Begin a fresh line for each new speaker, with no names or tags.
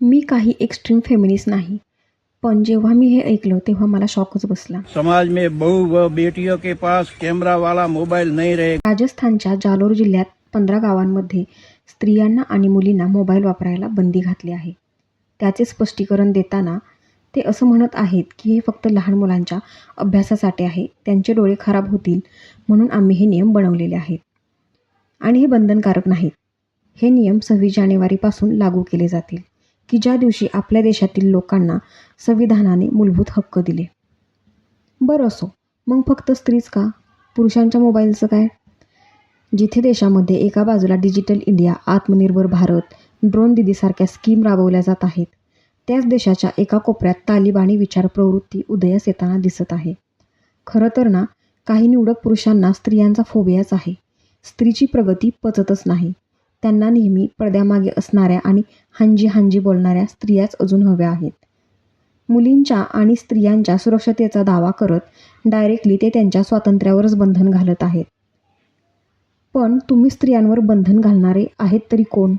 मी काही extreme feminist नाही, पण जेव्हा मी हे ऐकलं तेव्हा मला शॉकच बसला.
समाज में बहू व बेटियों के पास कैमरा वाला मोबाइल नहीं रहेगा।
राजस्थानच्या जालोर जिल्ह्यात 15 गावांमध्ये स्त्रियांना आणि मुलींना मोबाईल वापरायला बंदी घातली आहे. त्याचे स्पष्टीकरण देताना ते असं म्हणत आहेत की हे फक्त लहान मुलांच्या अभ्यासासाठी आहे. त्यांचे डोळे खराब होतील म्हणून आम्ही हे नियम बनवलेले आहेत. आणि हे बंधनकारक नाहीत. हे नियम 26 जानेवारीपासून लागू केले जातील, की ज्या दिवशी आपल्या देशातील लोकांना संविधानाने मूलभूत हक्क दिले. बरं असो, मग फक्त स्त्रीच का? पुरुषांच्या मोबाईलचं काय? जिथे देशामध्ये एका बाजूला डिजिटल इंडिया, आत्मनिर्भर भारत, ड्रोन दीदीसारख्या स्कीम राबवल्या जात आहेत, त्याच देशाच्या एका कोपऱ्यात तालिबानी विचारप्रवृत्ती उदयास येताना दिसत आहे. खरं तर ना, काही निवडक पुरुषांना स्त्रियांचा फोबियाच आहे. स्त्रीची प्रगती पचतच नाही. त्यांना नेहमी पडद्यामागे असणाऱ्या आणि हांजी हांजी बोलणाऱ्या स्त्रियाच अजून हव्या आहेत. मुलींच्या आणि स्त्रियांच्या सुरक्षतेचा दावा करत डायरेक्टली ते त्यांच्या स्वातंत्र्यावरच बंधन घालत आहेत. पण तुम्ही स्त्रियांवर बंधन घालणारे आहेत तरी कोण?